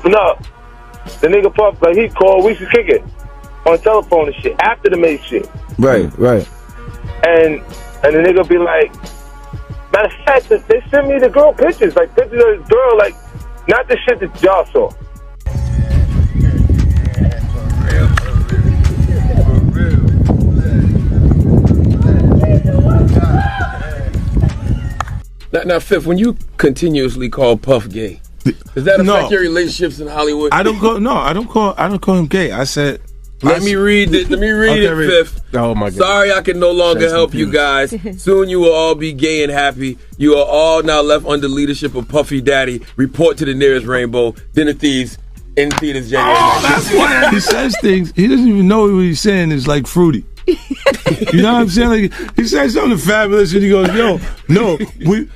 No, the nigga Puff, like he called, we should kick it on telephone and shit after the Mase shit. Right. And the nigga be like, matter of fact, they sent me the girl pictures of this girl, like not the shit that y'all saw. Now, Fifth, when you continuously call Puff gay, does that affect your relationships in Hollywood? I don't call him gay. I said, Let me read it, Fifth. Oh my God. Sorry I can no longer help you guys. Soon you will all be gay and happy. You are all now left under leadership of Puffy Daddy. Report to the nearest rainbow. Dinner Thieves in theaters January. Oh, that's why he says things. He doesn't even know what he's saying is like fruity. You know what I'm saying? Like, he says something fabulous and he goes, yo, no, we...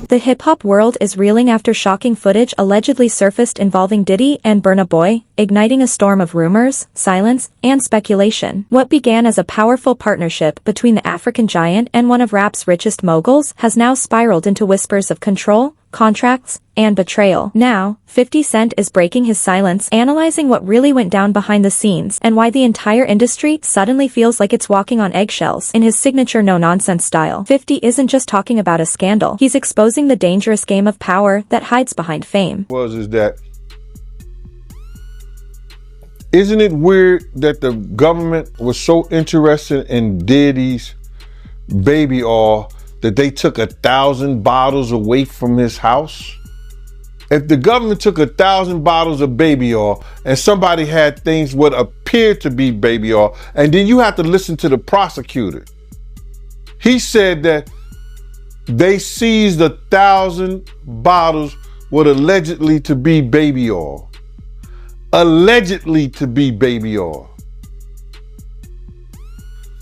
The hip-hop world is reeling after shocking footage allegedly surfaced involving Diddy and Burna Boy, igniting a storm of rumors, silence, and speculation. What began as a powerful partnership between the African giant and one of rap's richest moguls has now spiraled into whispers of control, contracts, and betrayal. Now, 50 Cent is breaking his silence, analyzing what really went down behind the scenes and why the entire industry suddenly feels like it's walking on eggshells in his signature no-nonsense style. 50 isn't just talking about a scandal. He's exposing the dangerous game of power that hides behind fame. Isn't it weird that the government was so interested in Diddy's baby oil that they took 1,000 bottles away from his house? If the government took 1,000 bottles of baby oil and somebody had things what appeared to be baby oil, and then you have to listen to the prosecutor. He said that they seized 1,000 bottles what allegedly to be baby oil. Allegedly to be baby oil.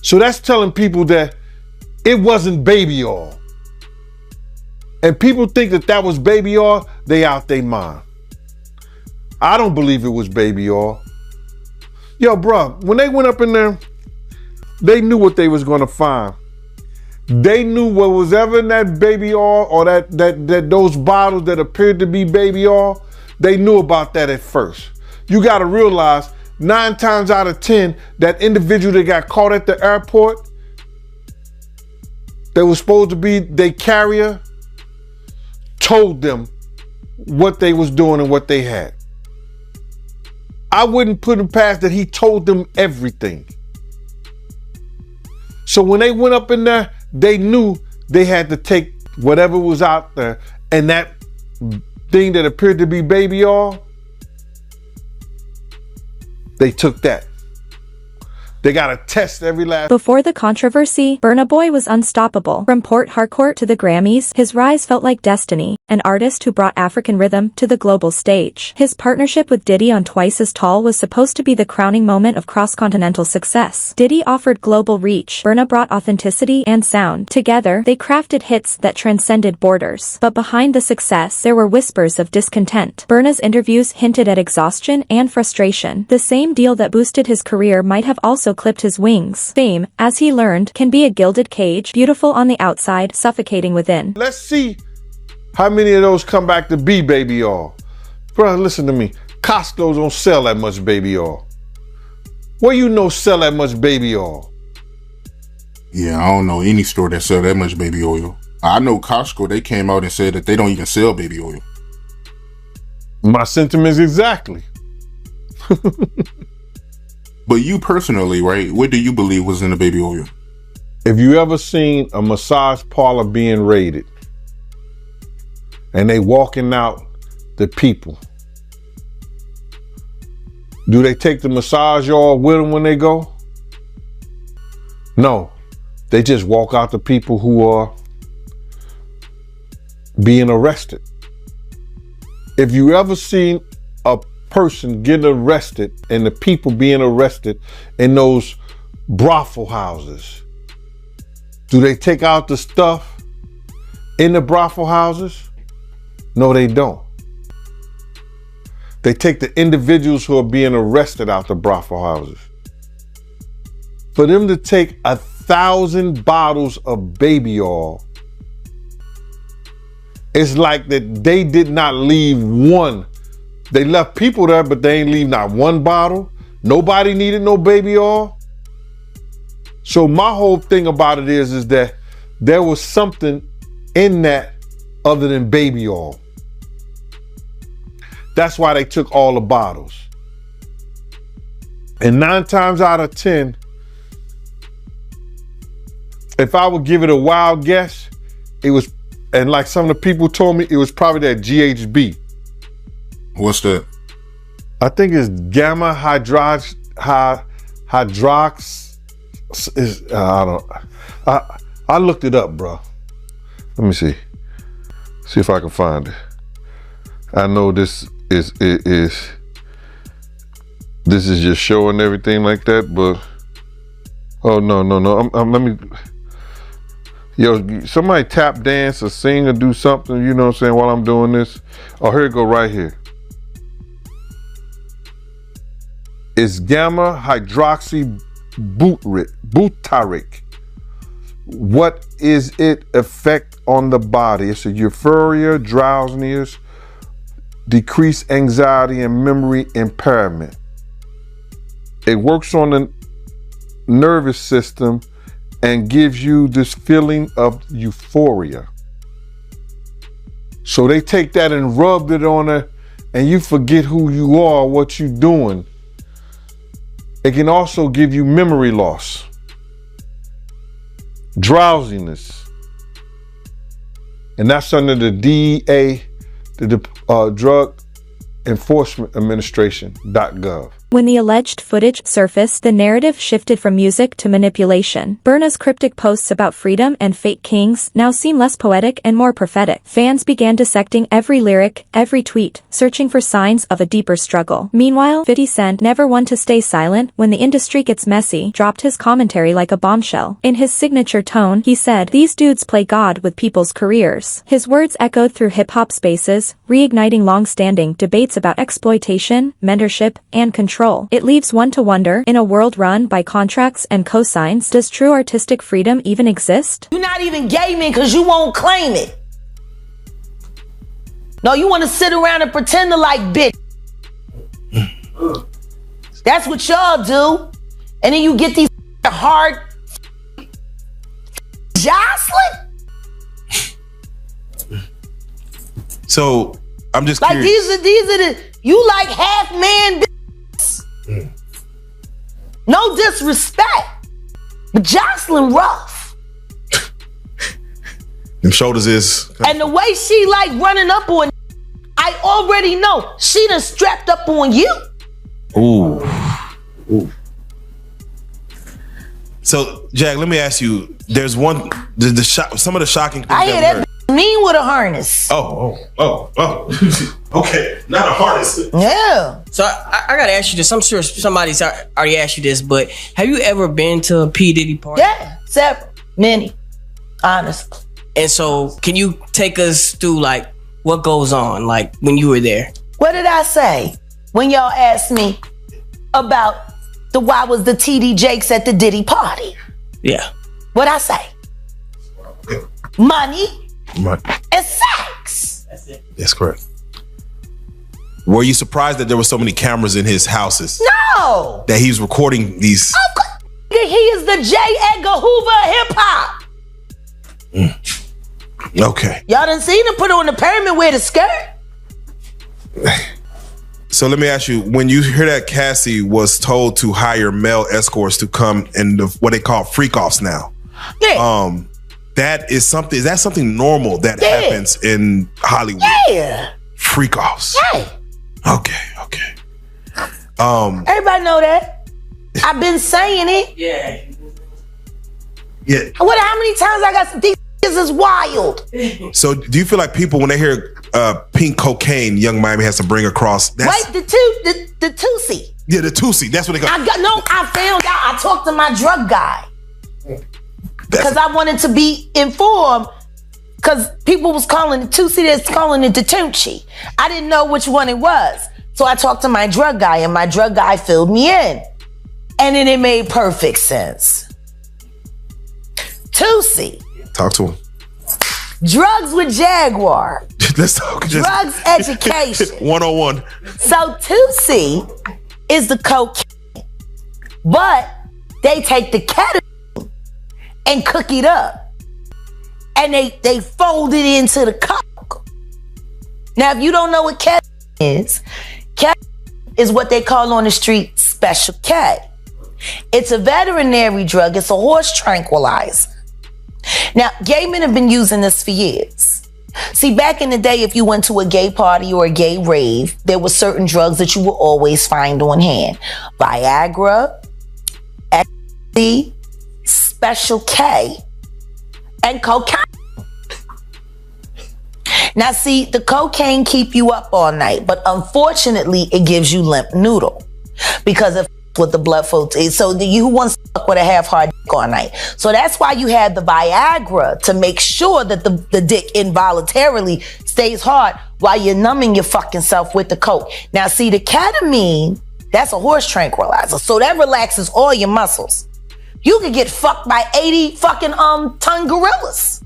So that's telling people that it wasn't baby oil. And people think that that was baby oil, they out their mind. I don't believe it was baby oil. Yo, bro, when they went up in there, they knew what they was gonna find. They knew what was ever in that baby oil or that those bottles that appeared to be baby oil, they knew about that at first. You gotta realize 9 times out of 10, that individual that got caught at the airport, that was supposed to be their carrier, told them what they was doing and what they had. I wouldn't put him past that he told them everything. So when they went up in there, they knew they had to take whatever was out there, and that thing that appeared to be baby oil, they took that. They gotta test every last... Before the controversy, Burna Boy was unstoppable. From Port Harcourt to the Grammys, his rise felt like destiny, an artist who brought African rhythm to the global stage. His partnership with Diddy on Twice as Tall was supposed to be the crowning moment of cross-continental success. Diddy offered global reach, Burna brought authenticity and sound. Together, they crafted hits that transcended borders. But behind the success, there were whispers of discontent. Burna's interviews hinted at exhaustion and frustration. The same deal that boosted his career might have also clipped his wings. Fame, as he learned, can be a gilded cage, beautiful on the outside, suffocating within. Let's see how many of those come back to be baby oil. Bro, listen to me. Costco don't sell that much baby oil. Where you know sell that much baby oil? Yeah, I don't know any store that sell that much baby oil. I know Costco, they came out and said that they don't even sell baby oil. My sentiments exactly. But you personally, right, what do you believe was in the baby oil? If you ever seen a massage parlor being raided and they walking out the people, do they take the massage oil with them when they go? No, they just walk out the people who are being arrested. If you ever seen a person getting arrested and the people being arrested in those brothel houses, do they take out the stuff in the brothel houses? No, they don't. They take the individuals who are being arrested out the brothel houses. For them to take 1,000 bottles of baby oil It's like that they did not leave one. They left people there, but they ain't leave not one bottle. Nobody needed no baby oil. So my whole thing about it is that there was something in that other than baby oil. That's why they took all the bottles. And 9 times out of 10, if I would give it a wild guess, it was, and like some of the people told me, it was probably that GHB. What's that? I think it's gamma hydrox. I looked it up, bro. Let me see. See if I can find it. I know this is just showing everything like that, but oh no. Let me. Yo, somebody tap dance or sing or do something, you know what I'm saying, while I'm doing this. Oh, here it go right here. It's gamma hydroxy butyric. What is it effect on the body? It's a euphoria, drowsiness, decreased anxiety, and memory impairment. It works on the nervous system and gives you this feeling of euphoria. So they take that and rubbed it on her, and you forget who you are, what you're doing. It can also give you memory loss, drowsiness, and that's under the DEA, the Drug Enforcement Administration.gov. When the alleged footage surfaced, the narrative shifted from music to manipulation. Burna's cryptic posts about freedom and fake kings now seem less poetic and more prophetic. Fans began dissecting every lyric, every tweet, searching for signs of a deeper struggle. Meanwhile, 50 Cent, never one to stay silent when the industry gets messy, dropped his commentary like a bombshell. In his signature tone, he said, "These dudes play God with people's careers." His words echoed through hip-hop spaces, reigniting long-standing debates about exploitation, mentorship, and control. It leaves one to wonder, in a world run by contracts and cosigns, does true artistic freedom even exist? You're not even gaming because you won't claim it. No, you want to sit around and pretend to like bitch. That's what y'all do. And then you get these hard Jocelyn. So I'm just like curious. these are the you like half man. No disrespect, but Jocelyn rough. Them shoulders is. And the way she like running up on, I already know she done strapped up on you. Ooh. So Jack, let me ask you. There's one. Some of the shocking things I hear that mean with a harness. Oh. Okay, not a harness. Yeah. So I gotta ask you this. I'm sure somebody's already asked you this, but have you ever been to a P. Diddy party? Yeah, several, many, honestly. And so, can you take us through like what goes on, like when you were there? What did I say when y'all asked me about why was the TD Jakes at the Diddy party? Yeah. What'd I say? Money and sex. That's correct. Were you surprised that there were so many cameras in his houses? No. That he was recording these? Of course. He is the J. Edgar Hoover of hip hop. Okay. Y'all done seen him put on the pyramid with a skirt? So let me ask you, when you hear that Cassie was told to hire male escorts to come in what they call freak-offs now. Yeah. Is that something normal that happens in Hollywood? Yeah. Freak-offs. Yeah. Okay. Everybody know that. I've been saying it. Yeah. Yeah. How many times I got these is wild. So do you feel like people, when they hear pink cocaine, Young Miami has to bring across? Wait, the Tusi. Yeah, the Tusi. That's what they call. I found out. I talked to my drug guy because I wanted to be informed. Because people was calling it Tusi, that's calling it the Tunchi. I didn't know which one it was. So I talked to my drug guy, and my drug guy filled me in. And then it made perfect sense. Tusi. Talk to him. Drugs with Jaguar. Let's talk. Drugs education. 101. So 2C is the cocaine, but they take the ketamine and cook it up, and they fold it into the coke. Now, if you don't know what ketamine is what they call on the street Special K. It's a veterinary drug. It's a horse tranquilizer. Now, gay men have been using this for years. See, back in the day, if you went to a gay party or a gay rave, there were certain drugs that you would always find on hand. Viagra, ecstasy, Special K, and cocaine. Now, see, the cocaine keep you up all night, but unfortunately, it gives you limp noodle because of what the blood flow is. So you wants to fuck with a half-hard dick all night. So that's why you have the Viagra, to make sure that the dick involuntarily stays hard while you're numbing your fucking self with the coke. Now, see, the ketamine, that's a horse tranquilizer. So that relaxes all your muscles. You could get fucked by 80 fucking ton gorillas.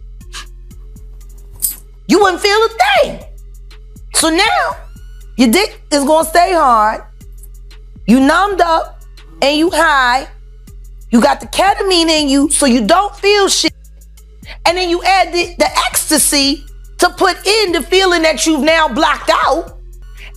You wouldn't feel a thing. So now, your dick is gonna stay hard. You numbed up and you high. You got the ketamine in you so you don't feel shit. And then you add the ecstasy to put in the feeling that you've now blocked out.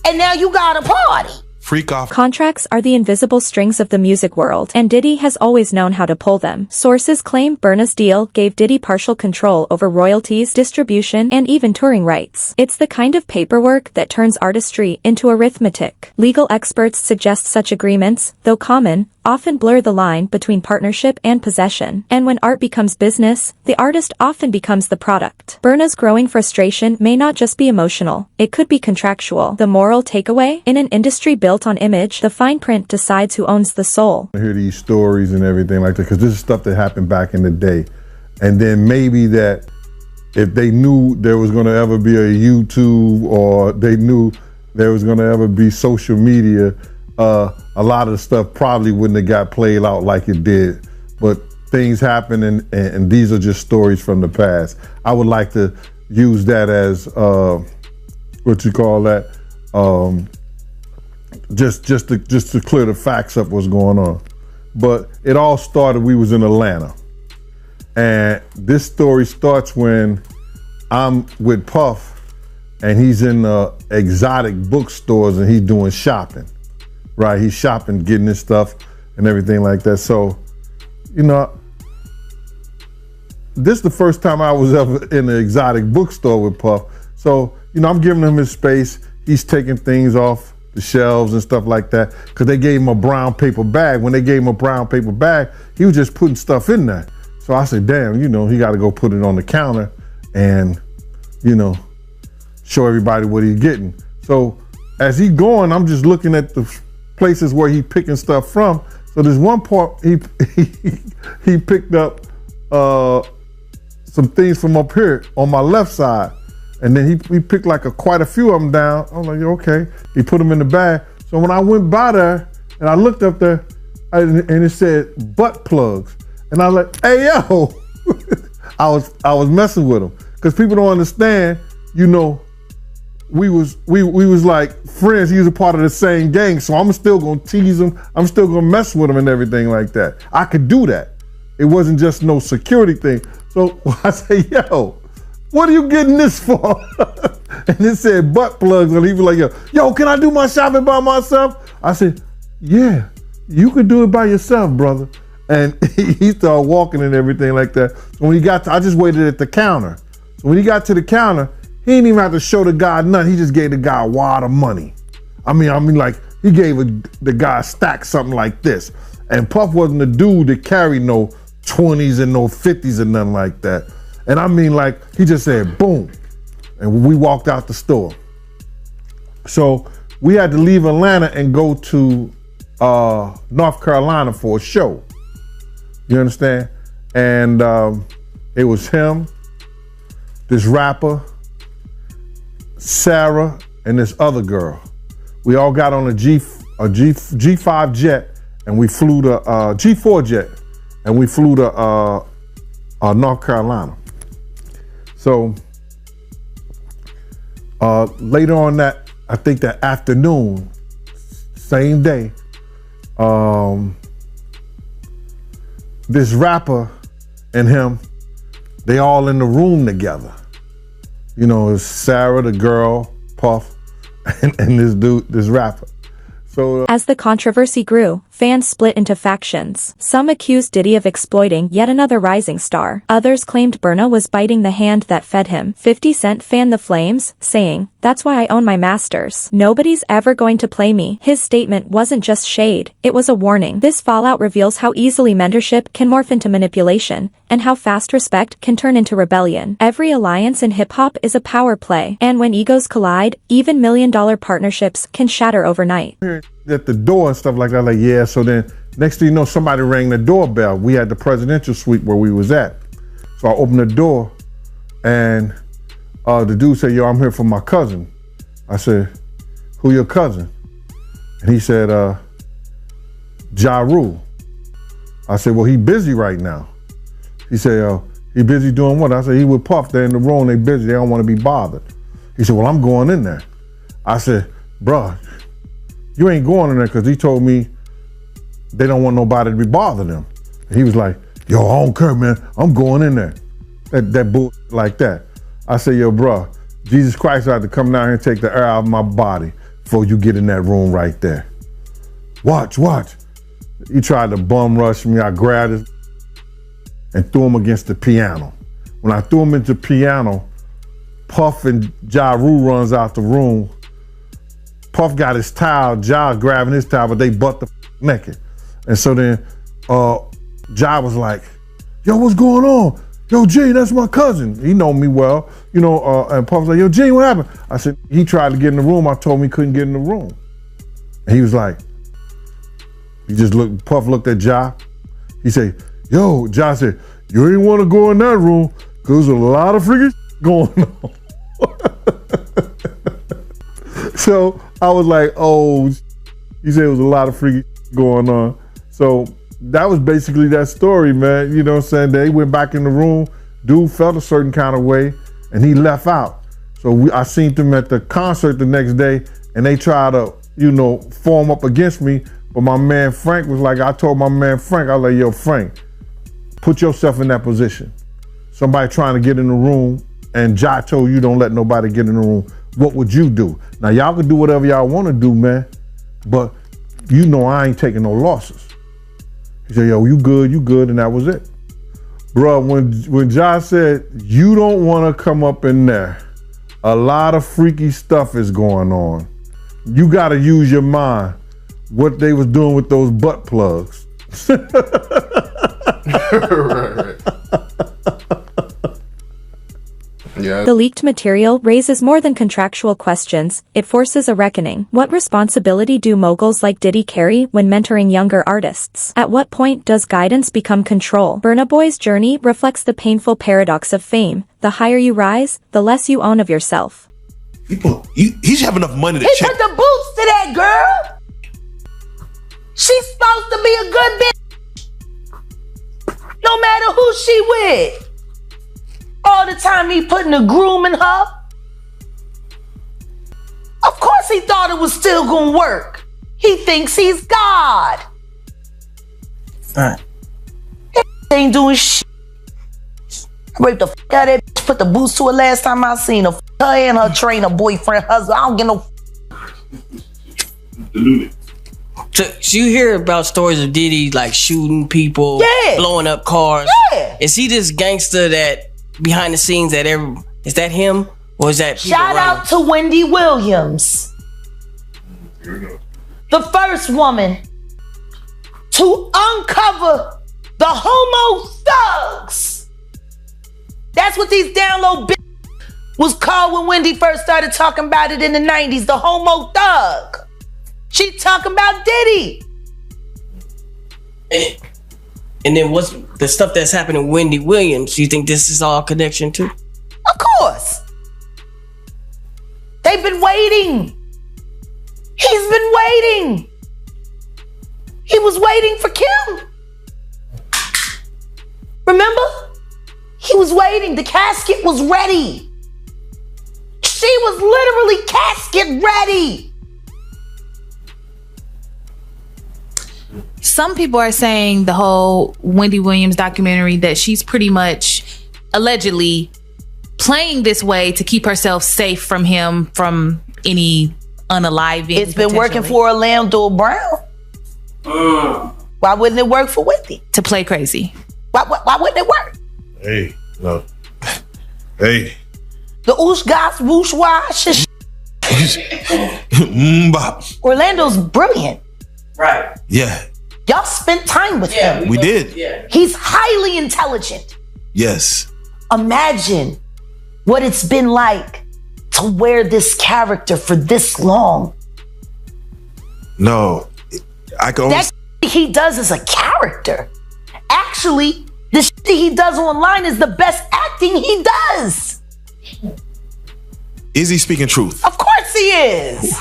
And now you got a party. Freak off. Contracts are the invisible strings of the music world, and Diddy has always known how to pull them. Sources claim Burna's deal gave Diddy partial control over royalties, distribution, and even touring rights. It's the kind of paperwork that turns artistry into arithmetic. Legal experts suggest such agreements, though common, often blur the line between partnership and possession. And when art becomes business, the artist often becomes the product. Burna's growing frustration may not just be emotional, it could be contractual. The moral takeaway? In an industry built on image, the fine print decides who owns the soul. I hear these stories and everything like that, because this is stuff that happened back in the day. And then maybe that if they knew there was going to ever be a YouTube, or they knew there was going to ever be social media, a lot of the stuff probably wouldn't have got played out like it did. But things happen, and these are just stories from the past. I would like to use that as what you call that, just to clear the facts up what's going on. But it all started, we was in Atlanta, and this story starts when I'm with Puff, and he's in exotic bookstores and he's doing shopping. Right, he's shopping, getting his stuff and everything like that. So, you know, this is the first time I was ever in an exotic bookstore with Puff. So, you know, I'm giving him his space. He's taking things off the shelves and stuff like that, because they gave him a brown paper bag. When they gave him a brown paper bag, he was just putting stuff in there. So I said, damn, you know, he got to go put it on the counter and, you know, show everybody what he's getting. So as he going, I'm just looking at the places where he picking stuff from. So there's one part he picked up some things from up here on my left side, and then he picked like quite a few of them down. I'm like, okay. He put them in the bag. So when I went by there and I looked up there, and it said butt plugs, and I was like, hey yo, I was messing with him, because people don't understand, you know. We was like friends. He was a part of the same gang, so I'm still gonna tease him. I'm still gonna mess with him and everything like that. I could do that. It wasn't just no security thing. So I say, yo, what are you getting this for? And it said butt plugs, and he was like, yo, can I do my shopping by myself? I said, yeah, you could do it by yourself, brother. And he started walking and everything like that. So when he got I just waited at the counter. So when he got to the counter, he didn't even have to show the guy nothing. He just gave the guy a wad of money. I mean, like, he gave the guy a stack, something like this. And Puff wasn't the dude that carried no 20s and no 50s and nothing like that. And I mean, like, he just said, boom. And we walked out the store. So we had to leave Atlanta and go to North Carolina for a show. You understand? And it was him, this rapper, Sarah, and this other girl. We all got on a G5 jet, and we flew to G4 jet, and we flew to North Carolina. So Later on that, I think that afternoon, same day, this rapper and him, they all in the room together. You know, it's Sarah, the girl, Puff, and this dude, this rapper. So, as the controversy grew, fans split into factions. Some accused Diddy of exploiting yet another rising star. Others claimed Burna was biting the hand that fed him. 50 Cent fanned the flames, saying, "That's why I own my masters. Nobody's ever going to play me." His statement wasn't just shade, it was a warning. This fallout reveals how easily mentorship can morph into manipulation, and how fast respect can turn into rebellion. Every alliance in hip-hop is a power play, and when egos collide, even million-dollar partnerships can shatter overnight. At the door and stuff like that, like, yeah, so then next thing you know, somebody rang the doorbell. We had the presidential suite where we was at. So I opened the door and the dude said, "Yo, I'm here for my cousin." I said, "Who your cousin?" And he said, "Ja Rule." I said, "Well, he busy right now." He said, "He busy doing what?" I said, "He with Puff, they're in the room, they busy, they don't want to be bothered." He said, "Well, I'm going in there." I said, "Bruh, you ain't going in there because he told me they don't want nobody to be bothering them." And he was like, "Yo, I don't care, man. I'm going in there." That bull like that. I said, "Yo, bro, Jesus Christ had to come down here and take the air out of my body before you get in that room right there. Watch. He tried to bum rush me. I grabbed his and threw him against the piano. When I threw him into the piano, Puff and Ja Rule runs out the room. Puff got his towel, Ja grabbing his towel, but they butt the naked. And so then Ja was like, "Yo, what's going on? Yo, G, that's my cousin." He know me well, you know, and Puff was like, "Yo, G, what happened?" I said, "He tried to get in the room. I told him he couldn't get in the room." And he was like, Puff looked at Ja. He said, "Yo," Ja said, "You ain't want to go in that room because there's a lot of freaking going on." So I was like, "Oh," he said it was a lot of freaking going on. So that was basically that story, man. You know what I'm saying? They went back in the room. Dude felt a certain kind of way, and he left out. So I seen them at the concert the next day, and they tried to, you know, form up against me. But my man Frank was like, I told my man Frank, I was like, "Yo, Frank, put yourself in that position. Somebody trying to get in the room, and Ja told you don't let nobody get in the room. What would you do?" Now, y'all can do whatever y'all want to do, man, but you know I ain't taking no losses. He said, "Yo, you good," and that was it. Bro, when Ja said, "You don't want to come up in there, a lot of freaky stuff is going on. You got to use your mind." What they was doing with those butt plugs. Right. Yeah. The leaked material raises more than contractual questions, it forces a reckoning. What responsibility do moguls like Diddy carry when mentoring younger artists? At what point does guidance become control? Burna Boy's journey reflects the painful paradox of fame. The higher you rise, the less you own of yourself. He should have enough money to He check. put the boots to that girl. She's supposed to be a good bitch. No matter who she with. All the time he putting a groom in her. Of course he thought it was still gonna work. He thinks he's God. He ain't doing shit. I raped the fuck out of that bitch, put the boots to her last time I seen her. Her and her trainer, boyfriend, husband. I don't get no. So you hear about stories of Diddy like shooting people, blowing up cars. Yeah. Is he this gangster that behind the scenes that is that him or is that people Shout around out to Wendy Williams, the first woman to uncover the homo thugs. That's what these down low bitches was called when Wendy first started talking about it in the 90s, the homo thug. She talking about Diddy. And then what's the stuff that's happening with Wendy Williams? Do you think this is all connection too? Of course. They've been waiting. He's been waiting. He was waiting for Kim. Remember? He was waiting. The casket was ready. She was literally casket ready. Some people are saying the whole Wendy Williams documentary that she's pretty much allegedly playing this way to keep herself safe from him, from any unaliving. It's been working for Orlando Brown. Why wouldn't it work for Wendy? To play crazy. Why wouldn't it work? Hey, no. Hey. The oosh gosh whoosh wash. Orlando's brilliant. Right. Yeah. Y'all spent time with him. We did. Yeah. He's highly intelligent. Yes. Imagine what it's been like to wear this character for this long. No. I can only... That he does is a character. Actually, the shit he does online is the best acting he does. Is he speaking truth? Of course he is.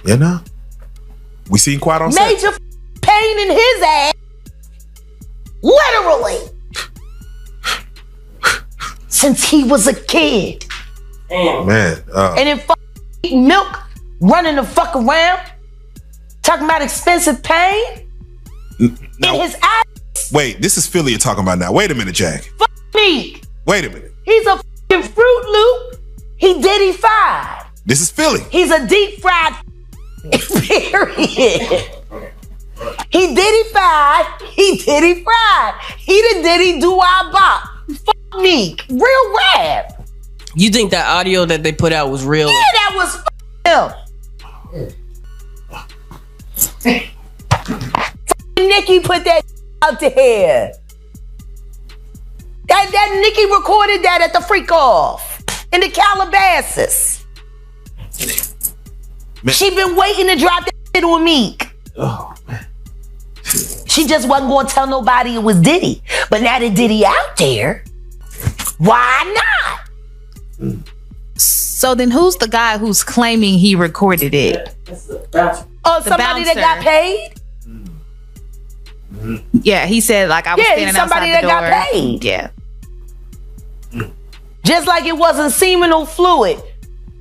You know? We seen Quiet on set. Major pain in his ass. Literally. Since he was a kid. Man. And then eating milk, running the fuck around, talking about expensive pain in his ass. Wait, this is Philly you're talking about now. Wait a minute, Jack. Fuck me. Wait a minute. He's a fucking Fruit Loop. He Diddy fried. This is Philly. He's a deep fried period. He Diddy fried. He Diddy fried. He the Diddy do our bop. Fuck me. Real rap. You think that audio that they put out was real? Yeah, that was him. Nicki put that out there. That Nicki recorded that at the freak off in the Calabasas. Man. She been waiting to drop that shit on Meek. Oh, man. She just wasn't going to tell nobody it was Diddy. But now that Diddy out there, why not? So then who's the guy who's claiming he recorded it? Oh, somebody that got paid? Yeah, he said like I was standing somebody outside the door. that got paid. Yeah. Just like it wasn't seminal fluid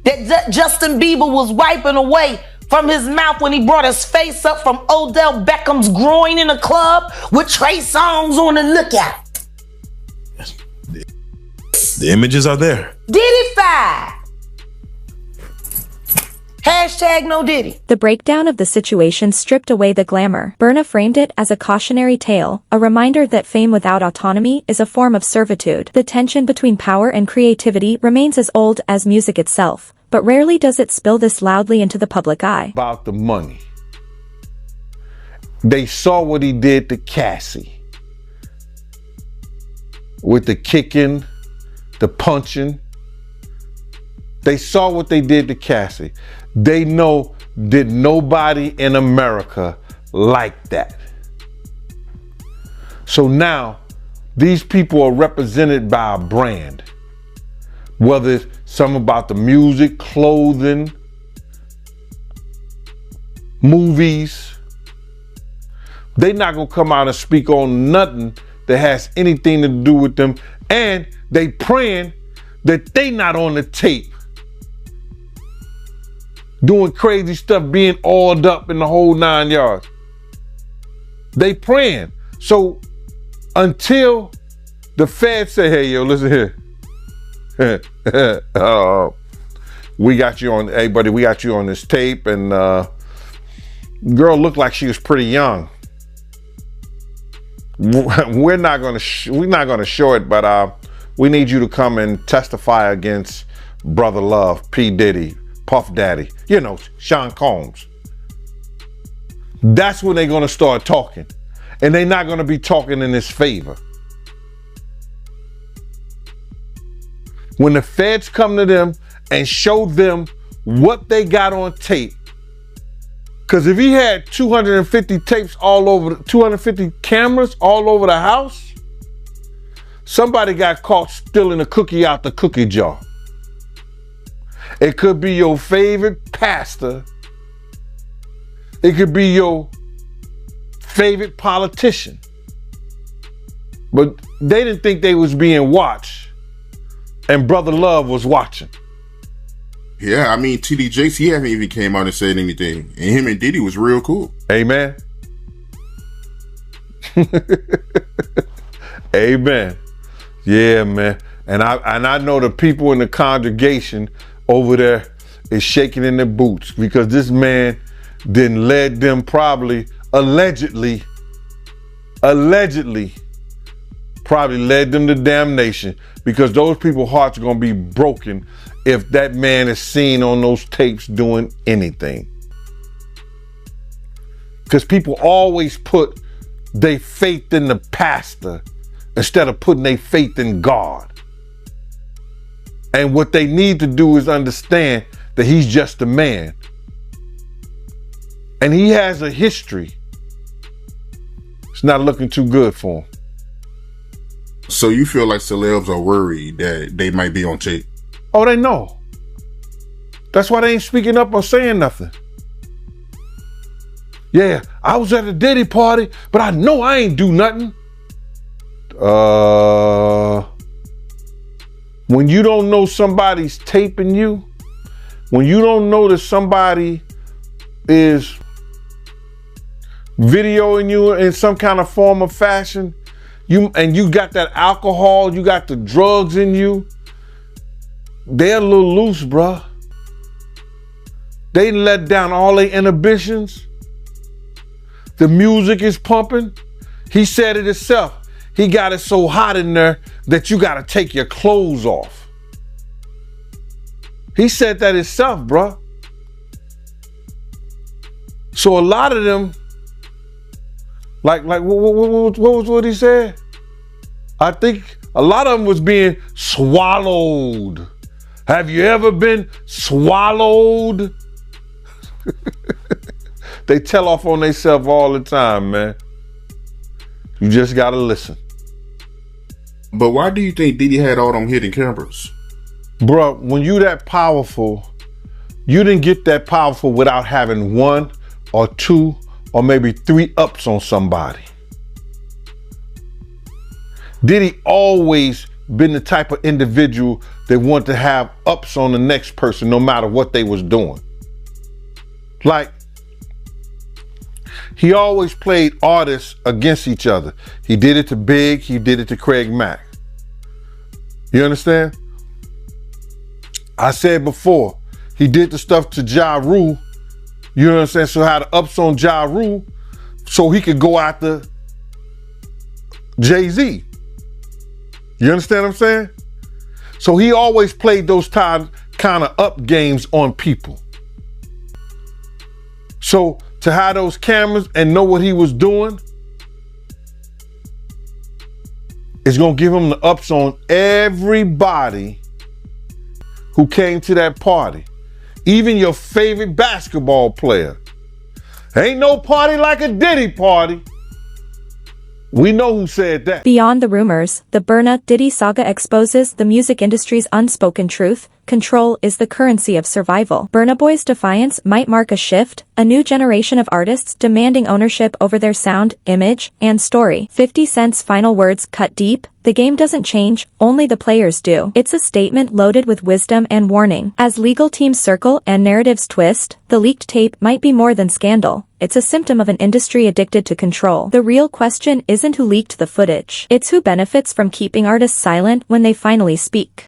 that Justin Bieber was wiping away from his mouth when he brought his face up from Odell Beckham's groin in a club with Trey Songz on the lookout. The images are there. Diddy five. Hashtag no Diddy. The breakdown of the situation stripped away the glamour. Burna framed it as a cautionary tale, a reminder that fame without autonomy is a form of servitude. The tension between power and creativity remains as old as music itself, but rarely does it spill this loudly into the public eye. About the money. They saw what he did to Cassie. With the kicking, the punching. They saw what they did to Cassie. They know that nobody in America like that. So now, these people are represented by a brand. Whether it's something about the music, clothing, movies. They're not gonna come out and speak on nothing that has anything to do with them. And they praying that they not on the tape doing crazy stuff, being oiled up in the whole 9 yards. They praying. So until the feds say, hey, yo, listen here. We got you on, hey, buddy, we got you on this tape. And girl looked like she was pretty young. We're not gonna show it, but we need you to come and testify against Brother Love, P. Diddy, Puff Daddy, you know, Sean Combs. That's when they're gonna start talking. And they're not gonna be talking in his favor. When the feds come to them and show them what they got on tape, because if he had 250 tapes all over, 250 cameras all over the house, somebody got caught stealing a cookie out the cookie jar. It could be your favorite pastor. It could be your favorite politician. But they didn't think they was being watched and Brother Love was watching. Yeah, I mean, TD Jakes, he haven't even came out and said anything. And him and Diddy was real cool. Amen. Amen. Yeah, man. And I know the people in the congregation over there is shaking in their boots because this man then led them probably allegedly probably led them to damnation, because those people's hearts are going to be broken if that man is seen on those tapes doing anything. Because people always put their faith in the pastor instead of putting their faith in God. And what they need to do is understand that he's just a man. And he has a history. It's not looking too good for him. So you feel like celebs are worried that they might be on tape? Oh, they know. That's why they ain't speaking up or saying nothing. Yeah, I was at a Diddy party, but I know I ain't do nothing. When you don't know somebody's taping you, when you don't know that somebody is videoing you in some kind of form of fashion, you got that alcohol, you got the drugs in you, they're a little loose, bruh. They let down all their inhibitions. The music is pumping. He said it himself. He got it so hot in there that you got to take your clothes off. He said that himself, bruh. So a lot of them, like what he said? I think a lot of them was being swallowed. Have you ever been swallowed? They tell off on themselves all the time, man. You just gotta listen. But why do you think Diddy had all them hidden cameras? Bruh, when you that powerful, you didn't get that powerful without having 1 or 2 or maybe 3 ups on somebody. Diddy always been the type of individual that want to have ups on the next person no matter what they was doing. Like, he always played artists against each other. He did it to Big, he did it to Craig Mack. You understand? I said before, he did the stuff to Ja Rule. You know what I'm saying? So had the ups on Ja Rule so he could go after Jay-Z. You understand what I'm saying? So he always played those kind of up games on people. So to have those cameras and know what he was doing is going to give him the ups on everybody who came to that party. Even your favorite basketball player. Ain't no party like a Diddy party. We know who said that. Beyond the rumors, the Burna-Diddy saga exposes the music industry's unspoken truth. Control is the currency of survival. Burna Boy's defiance might mark a shift, a new generation of artists demanding ownership over their sound, image, and story. 50 Cent's final words cut deep. The game doesn't change, only the players do. It's a statement loaded with wisdom and warning. As legal teams circle and narratives twist, the leaked tape might be more than scandal. It's a symptom of an industry addicted to control. The real question isn't who leaked the footage. It's who benefits from keeping artists silent when they finally speak.